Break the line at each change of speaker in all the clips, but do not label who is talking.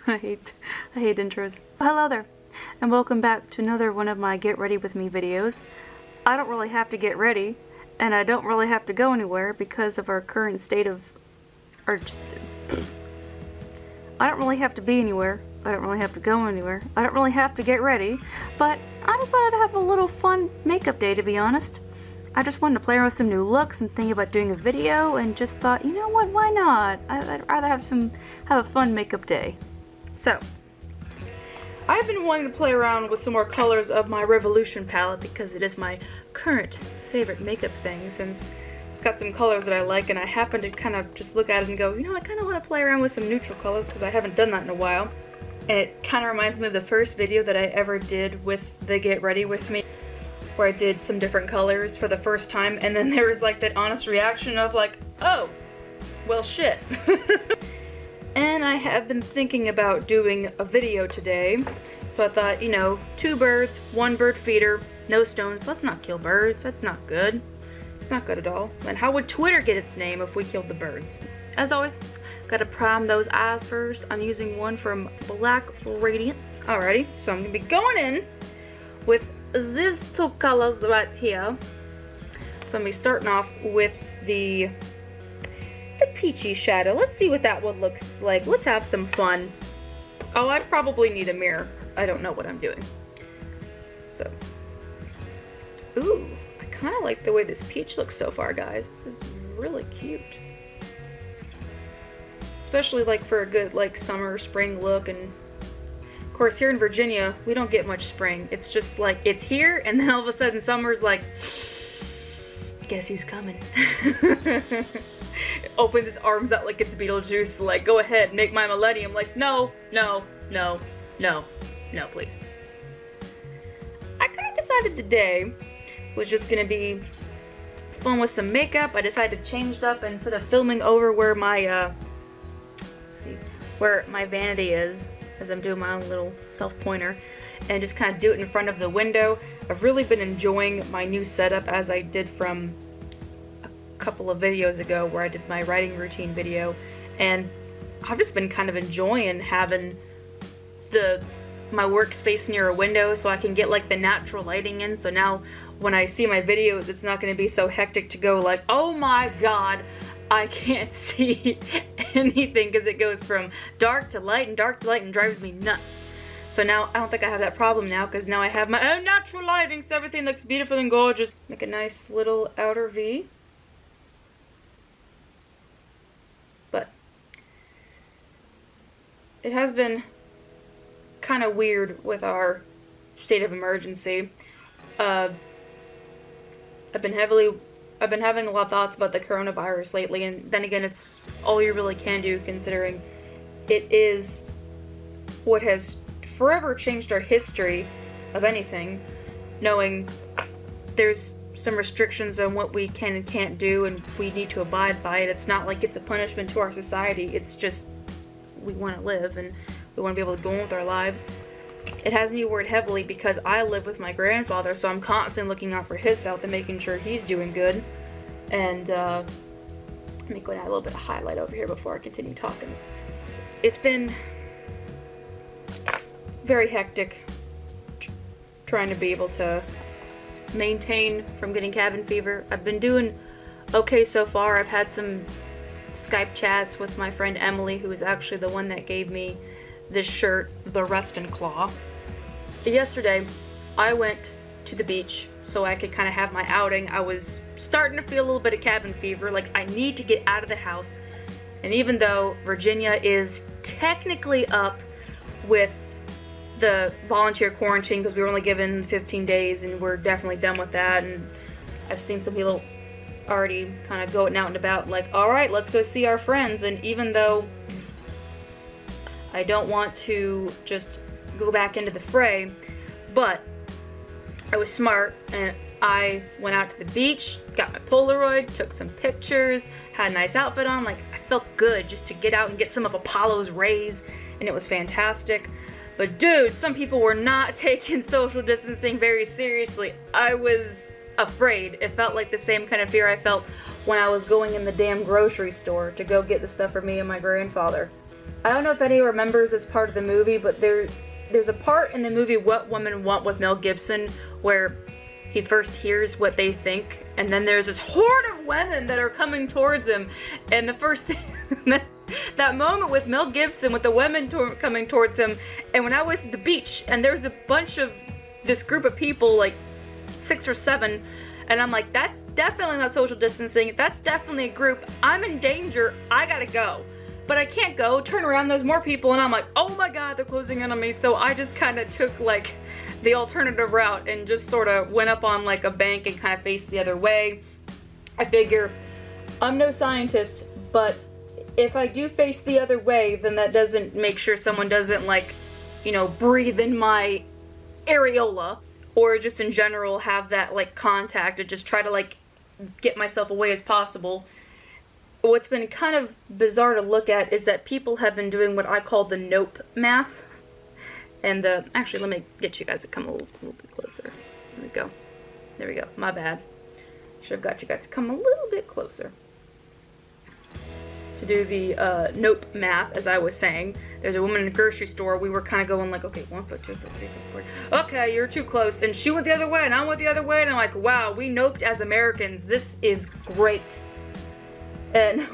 I hate intros. Hello there, and welcome back to another one of my Get Ready With Me videos. I don't really have to get ready, and I don't really have to go anywhere because of our current state of... I don't really have to be anywhere. I don't really have to go anywhere. I don't really have to get ready, but I decided to have a little fun makeup day, to be honest. I just wanted to play around with some new looks and thinking about doing a video, and just thought, you know what, why not? I'd rather have a fun makeup day. So, I've been wanting to play around with some more colors of my Revolution palette because it is my current favorite makeup thing, since it's got some colors that I like, and I happen to kind of just look at it and go, you know, I kind of want to play around with some neutral colors because I haven't done that in a while. And it kind of reminds me of the first video that I ever did with the Get Ready With Me, where I did some different colors for the first time, and then there was like that honest reaction of like, oh, well shit. And I have been thinking about doing a video today, so I thought, you know, 2 birds, 1 bird feeder, no stones. Let's not kill birds, that's not good. It's not good at all. And how would Twitter get its name if we killed the birds? As always, gotta prime those eyes first. I'm using one from Black Radiance. Alrighty, so I'm gonna be going in with these 2 colors right here. So I'm gonna be starting off with the peachy shadow. Let's see what that one looks like. Let's have some fun. Oh, I probably need a mirror. I don't know what I'm doing. So, ooh, I kind of like the way this peach looks so far, guys. This is really cute. Especially like for a good like summer, spring look. And of course here in Virginia, we don't get much spring. It's just like, it's here, and then all of a sudden summer's like, guess who's coming? It opens its arms out like it's Beetlejuice, like, go ahead, make my millennium. Like, no, no, no, no, no, please. I kind of decided today was just gonna be fun with some makeup. I decided to change it up, and instead of filming over where my, where my vanity is, as I'm doing my own little self-pointer, and just kind of do it in front of the window. I've really been enjoying my new setup, as I did from couple of videos ago where I did my writing routine video, and I've just been kind of enjoying having my workspace near a window so I can get like the natural lighting in. So now when I see my videos, it's not going to be so hectic to go like, oh my god, I can't see anything, because it goes from dark to light and dark to light and drives me nuts. So now I don't think I have that problem now, because now I have my own natural lighting, so everything looks beautiful and gorgeous. Make a nice little outer V. But it has been kind of weird with our state of emergency. I've been having a lot of thoughts about the coronavirus lately, and then again, it's all you really can do, considering it is what has forever changed our history of anything, knowing there's some restrictions on what we can and can't do, and we need to abide by it. It's not like it's a punishment to our society. It's just we want to live, and we want to be able to go on with our lives. It has me worried heavily because I live with my grandfather, so I'm constantly looking out for his health and making sure he's doing good. And let me go and add a little bit of highlight over here before I continue talking. It's been very hectic trying to be able to maintain from getting cabin fever. I've been doing okay so far. I've had some Skype chats with my friend Emily, who is actually the one that gave me this shirt, the Rustin Claw. Yesterday I went to the beach so I could kind of have my outing. I was starting to feel a little bit of cabin fever, like I need to get out of the house. And even though Virginia is technically up with the volunteer quarantine, because we were only given 15 days and we're definitely done with that, and I've seen some people already kind of going out and about like, alright, let's go see our friends. And even though I don't want to just go back into the fray, but I was smart and I went out to the beach, got my Polaroid, took some pictures, had a nice outfit on. Like, I felt good just to get out and get some of Apollo's rays, and it was fantastic. But dude, some people were not taking social distancing very seriously. I was afraid. It felt like the same kind of fear I felt when I was going in the damn grocery store to go get the stuff for me and my grandfather. I don't know if anyone remembers this part of the movie, but there's a part in the movie What Women Want with Mel Gibson where he first hears what they think, and then there's this horde of women that are coming towards him, and the first thing, that moment with Mel Gibson with the women coming towards him, and when I was at the beach, and there's a bunch of this group of people, like 6 or 7, and I'm like, that's definitely not social distancing, that's definitely a group, I'm in danger, I gotta go. But I can't go, turn around, there's more people, and I'm like, oh my god, they're closing in on me, so I just kind of took like the alternative route and just sort of went up on like a bank and kind of faced the other way. I figure, I'm no scientist, but if I do face the other way, then that doesn't make sure someone doesn't like, you know, breathe in my areola, or just in general have that like contact, and just try to like get myself away as possible. What's been kind of bizarre to look at is that people have been doing what I call the nope math. And actually, let me get you guys to come a little bit closer. There we go. There we go. My bad. Should have got you guys to come a little bit closer. To do the nope math, as I was saying. There's a woman in a grocery store. We were kind of going like, okay, 1 foot, 2 foot, 3 foot, 4. Okay, you're too close. And she went the other way, and I went the other way. And I'm like, wow, we noped as Americans. This is great. And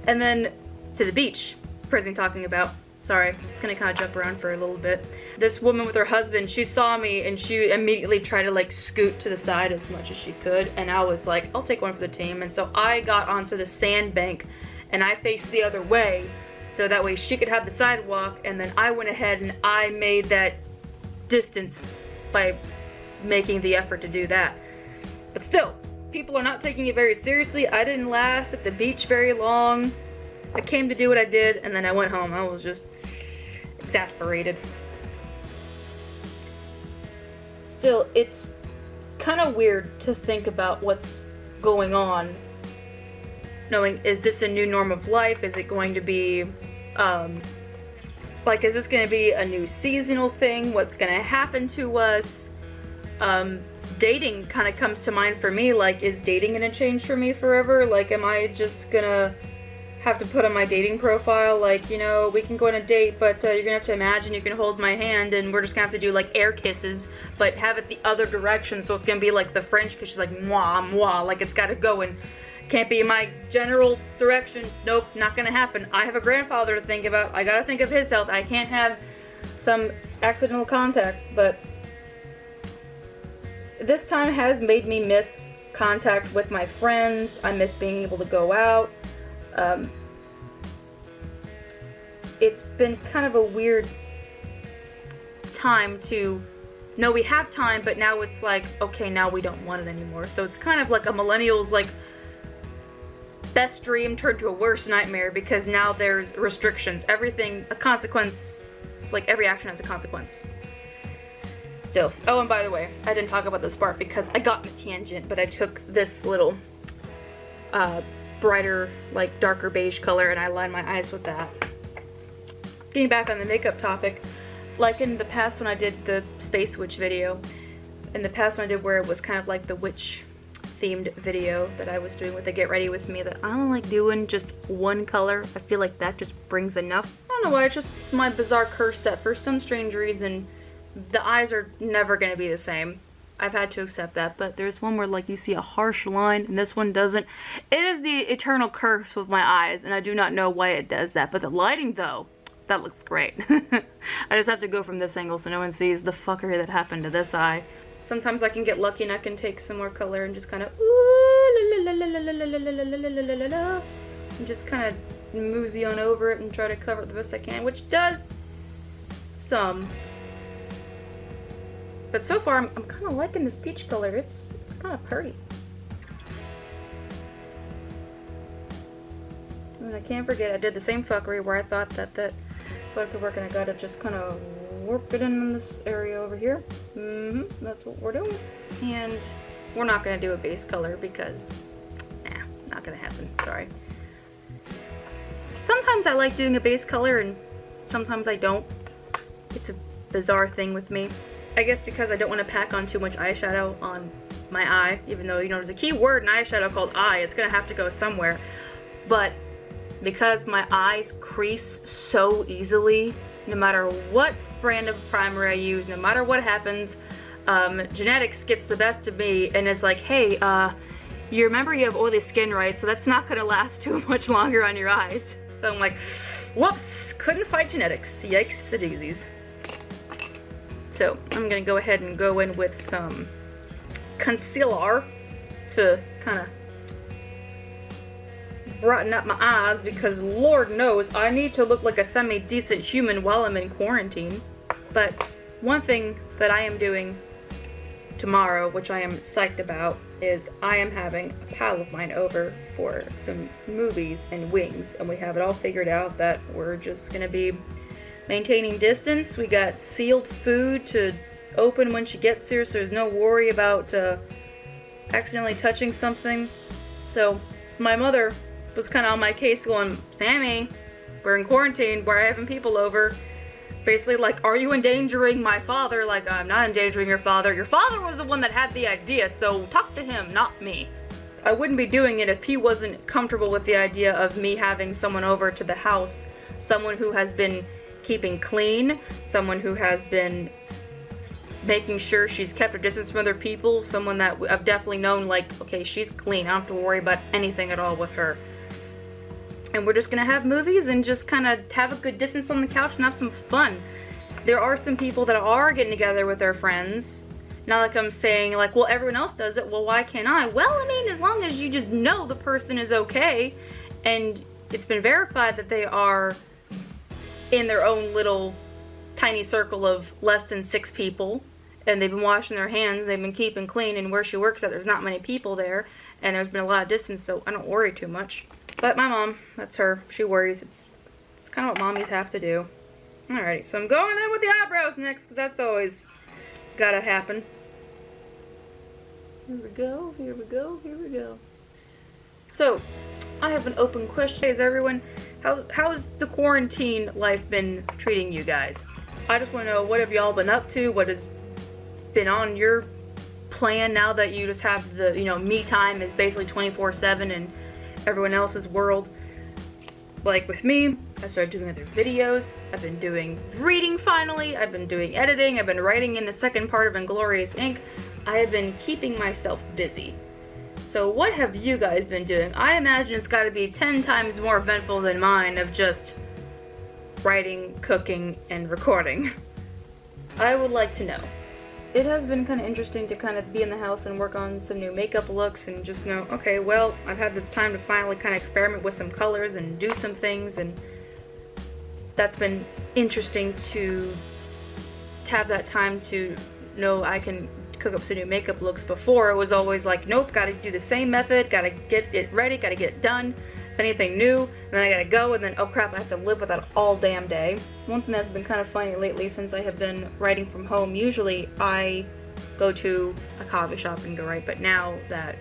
then to the beach, President talking about, sorry, it's gonna kind of jump around for a little bit. This woman with her husband, she saw me and she immediately tried to like scoot to the side as much as she could, and I was like, I'll take one for the team. And so I got onto the sandbank and I faced the other way so that way she could have the sidewalk, and then I went ahead and I made that distance by making the effort to do that. But still, people are not taking it very seriously. I didn't last at the beach very long. I came to do what I did, and then I went home. I was just exasperated. Still, it's kind of weird to think about what's going on, knowing, is this a new norm of life? Is it going to be, like, is this going to be a new seasonal thing? What's going to happen to us? Dating kind of comes to mind for me. Like, is dating gonna change for me forever? Like, am I just gonna have to put on my dating profile, like, you know, we can go on a date, but you're gonna have to imagine you can hold my hand, and we're just gonna have to do like air kisses, but have it the other direction, so it's gonna be like the French kiss, she's like mwah mwah, like it's gotta go and can't be my general direction. Nope, not gonna happen. I have a grandfather to think about. I gotta think of his health. I can't have some accidental contact. But this time has made me miss contact with my friends. I miss being able to go out. It's been kind of a weird time to know we have time, but now it's like, okay, now we don't want it anymore. So it's kind of like a millennial's like best dream turned to a worst nightmare, because now there's restrictions. Everything, a consequence, like every action has a consequence. Still. Oh, and by the way, I didn't talk about this part because I got in a tangent, but I took this little brighter, like darker beige color, and I lined my eyes with that. Getting back on the makeup topic, like in the past when I did the Space Witch video, in the past when I did where it was kind of like the witch themed video that I was doing with the Get Ready With Me, that I don't like doing just one color. I feel like that just brings enough. I don't know why, it's just my bizarre curse that for some strange reason the eyes are never going to be the same. I've had to accept that, but there's one where like you see a harsh line and this one doesn't. It is the eternal curse with my eyes, and I do not know why it does that, but the lighting though, that looks great. I just have to go from this angle so no one sees the fuckery that happened to this eye. Sometimes I can get lucky and I can take some more color and just kind of and just kind of mosey on over it and try to cover it the best I can, which does some. But so far, I'm kind of liking this peach color. It's kind of pretty. And I can't forget, I did the same fuckery where I thought that color could work, and I gotta just kind of warp it in this area over here. That's what we're doing. And we're not gonna do a base color because, nah, not gonna happen. Sorry. Sometimes I like doing a base color, and sometimes I don't. It's a bizarre thing with me. I guess because I don't want to pack on too much eyeshadow on my eye, even though, you know, there's a key word in eyeshadow called eye. It's gonna have to go somewhere. But because my eyes crease so easily, no matter what brand of primer I use, no matter what happens, genetics gets the best of me and is like, hey, you remember you have oily skin, right? So that's not gonna last too much longer on your eyes. So I'm like, whoops, couldn't fight genetics. Yikes a daisies. So I'm gonna go ahead and go in with some concealer to kind of brighten up my eyes, because Lord knows I need to look like a semi-decent human while I'm in quarantine. But one thing that I am doing tomorrow, which I am psyched about, is I am having a pal of mine over for some movies and wings, and we have it all figured out that we're just gonna be maintaining distance. We got sealed food to open when she gets here, so there's no worry about accidentally touching something. So my mother was kind of on my case going, Sammy, we're in quarantine, we're having people over. Basically like, are you endangering my father? Like, I'm not endangering your father. Your father was the one that had the idea, so talk to him, not me. I wouldn't be doing it if he wasn't comfortable with the idea of me having someone over to the house, someone who has been keeping clean, someone who has been making sure she's kept her distance from other people, someone that I've definitely known, like, okay, she's clean, I don't have to worry about anything at all with her. And we're just gonna have movies and just kind of have a good distance on the couch and have some fun. There are some people that are getting together with their friends. Not like I'm saying, like, well, everyone else does it, well, why can't I? Well, I mean, as long as you just know the person is okay and it's been verified that they are in their own little tiny circle of less than 6 people, and they've been washing their hands, they've been keeping clean, and where she works at, there's not many people there, and there's been a lot of distance, so I don't worry too much. But my mom, that's her, she worries. It's kind of what mommies have to do. Alrighty, so I'm going in with the eyebrows next, because that's always gotta happen. Here we go, here we go, here we go. So, I have an open question. Hey, everyone, how's the quarantine life been treating you guys? I just want to know, what have y'all been up to? What has been on your plan now that you just have the, me time is basically 24/7 and everyone else's world? Like with me, I started doing other videos, I've been doing reading finally, I've been doing editing, I've been writing in the second part of Inglorious Ink. I have been keeping myself busy. So what have you guys been doing? I imagine it's got to be 10 times more eventful than mine of just writing, cooking, and recording. I would like to know. It has been kind of interesting to kind of be in the house and work on some new makeup looks and just know, okay, well, I've had this time to finally kind of experiment with some colors and do some things, and that's been interesting to have that time to know I can cook up some new makeup looks. Before it was always like, nope, gotta do the same method, gotta get it ready, gotta get it done. If anything new, and then I gotta go, and then, oh crap, I have to live with that all damn day. One thing that's been kind of funny lately, since I have been writing from home, usually I go to a coffee shop and go write, but now that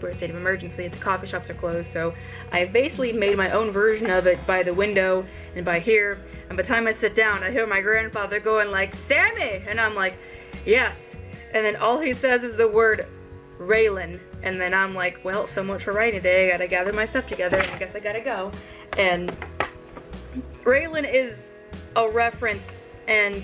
we're in a state of emergency, the coffee shops are closed, so I've basically made my own version of it by the window and by here, and by the time I sit down, I hear my grandfather going like, Sammy! And I'm like, yes. And then all he says is the word Raylan, and then I'm like, well, so much for writing today, I gotta gather my stuff together, and I guess I gotta go. And Raylan is a reference and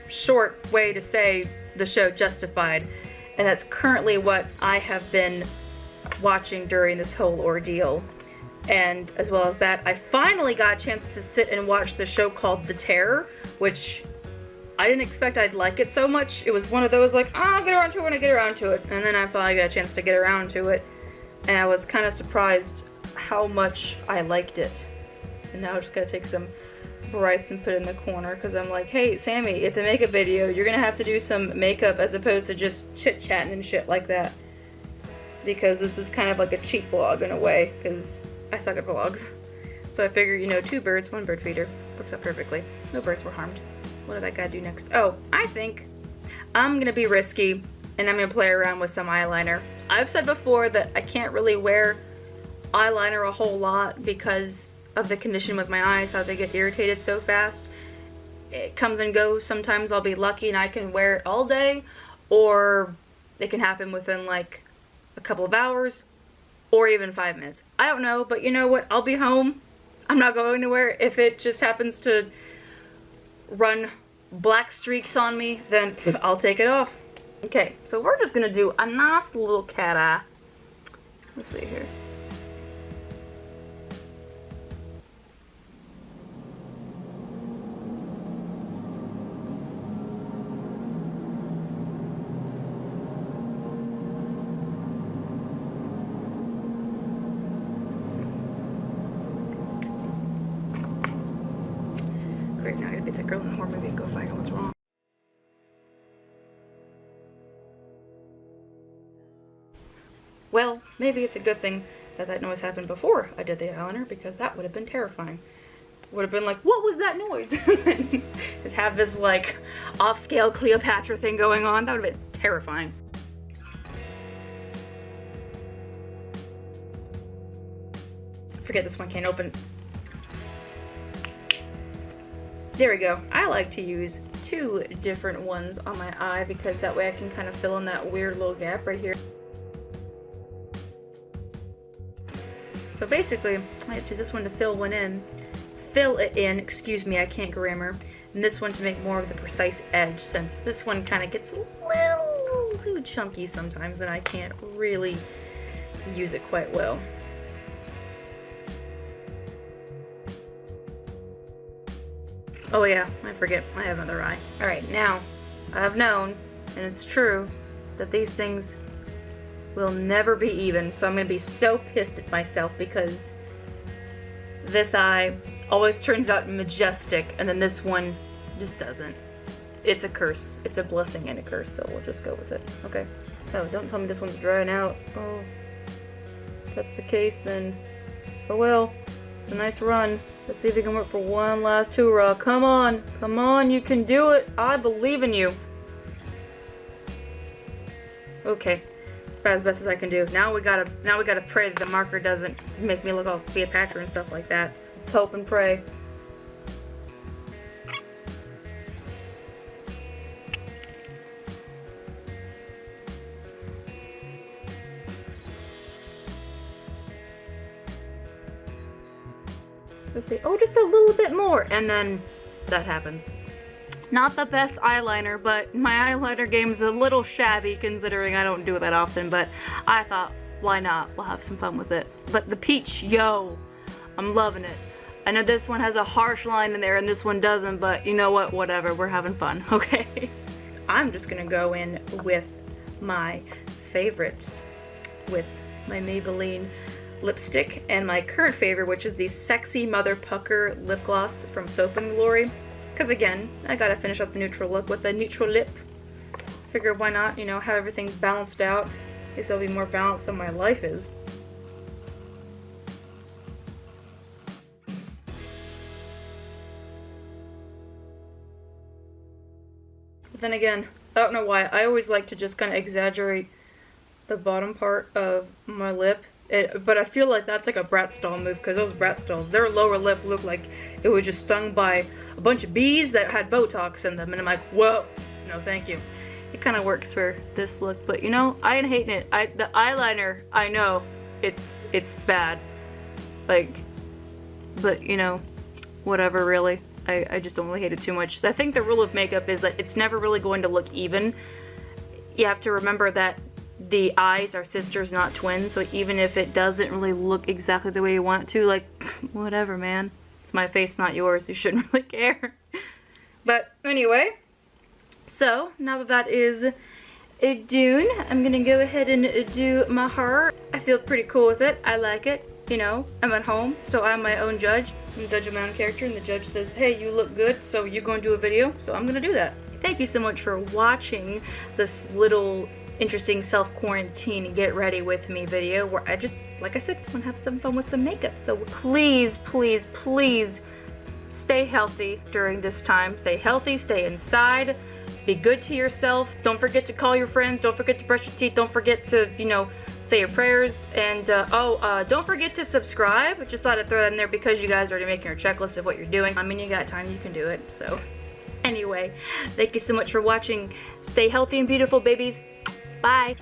short way to say the show Justified, and that's currently what I have been watching during this whole ordeal. And as well as that, I finally got a chance to sit and watch the show called The Terror, which I didn't expect I'd like it so much. It was one of those like, oh, I'll get around to it when I get around to it. And then I finally got a chance to get around to it. And I was kind of surprised how much I liked it. And now I just gotta take some brights and put it in the corner, because I'm like, hey, Sammy, it's a makeup video. You're gonna have to do some makeup as opposed to just chit-chatting and shit like that. Because this is kind of like a cheap vlog in a way, because I suck at vlogs. So I figure, 2 birds, 1 bird feeder. Works out perfectly. No birds were harmed. What did I gotta do next? Oh, I think I'm gonna be risky and I'm gonna play around with some eyeliner. I've said before that I can't really wear eyeliner a whole lot because of the condition with my eyes, how they get irritated so fast. It comes and goes. Sometimes I'll be lucky and I can wear it all day, or it can happen within like a couple of hours. or even 5 minutes. I don't know, but you know what? I'll be home. I'm not going anywhere. If it just happens to run black streaks on me, then I'll take it off. Okay, so we're just gonna do a nice little cat eye. Let's see here. Great, now I gotta beat that girl in the horror movie and go find out what's wrong. Well, maybe it's a good thing that that noise happened before I did the eyeliner, because that would have been terrifying. Would have been like, what was that noise? Just have this like off-scale Cleopatra thing going on. That would have been terrifying. Forget this one can't open. There we go. I like to use 2 different ones on my eye because that way I can kind of fill in that weird little gap right here. So basically, I have to use this one to fill it in, excuse me, I can't grammar, and this one to make more of the precise edge, since this one kind of gets a little too chunky sometimes and I can't really use it quite well. Oh yeah, I forget, I have another eye. Alright, now, I've known, and it's true, that these things will never be even, so I'm gonna be so pissed at myself because this eye always turns out majestic, and then this one just doesn't. It's a curse. It's a blessing and a curse, so we'll just go with it. Okay. Oh, don't tell me this one's drying out. Oh, if that's the case, then oh well. It's a nice run. Let's see if we can work for one last hoorah. Come on. Come on, you can do it. I believe in you. Okay. It's about as best as I can do. Now we gotta pray that the marker doesn't make me look all Cleopatra and stuff like that. Let's hope and pray. Let's see, oh, just a little bit more, and then that happens. Not the best eyeliner, but my eyeliner game's a little shabby considering I don't do it that often, but I thought, why not? We'll have some fun with it. But the peach, yo, I'm loving it. I know this one has a harsh line in there and this one doesn't, but you know what? Whatever, we're having fun, okay? I'm just gonna go in with my favorites, with my Maybelline lipstick and my current favorite, which is the Sexy Mother Pucker lip gloss from Soap & Glory. Because again, I gotta finish up the neutral look with a neutral lip. Figure why not, you know, have everything balanced out. At least it'll be more balanced than my life is. But then again, I don't know why, I always like to just kind of exaggerate the bottom part of my lip. But I feel like that's like a Bratz doll move, because those Bratz dolls, their lower lip looked like it was just stung by a bunch of bees that had Botox in them, and I'm like, whoa, no thank you. It kind of works for this look, but you know, I ain't hating it. The eyeliner, I know, it's bad, like, but you know, whatever really. I just don't really hate it too much. I think the rule of makeup is that it's never really going to look even. You have to remember that the eyes are sisters, not twins, so even if it doesn't really look exactly the way you want it to, like, whatever, man. It's my face, not yours. You shouldn't really care. But anyway, so now that that is done, I'm gonna go ahead and do my hair. I feel pretty cool with it. I like it. You know, I'm at home, so I'm my own judge. I'm the judge of my own character, and the judge says, hey, you look good, so you're going to do a video, so I'm gonna do that. Thank you so much for watching this little interesting self-quarantine get ready with me video where I just, like I said, want to have some fun with some makeup. So please, please, please stay healthy during this time. Stay healthy, stay inside, be good to yourself. Don't forget to call your friends, don't forget to brush your teeth, don't forget to, you know, say your prayers, and don't forget to subscribe. I just thought I'd throw that in there because you guys are already making your checklist of what you're doing. I mean, you got time, you can do it. So anyway, thank you so much for watching. Stay healthy and beautiful, babies. Bye.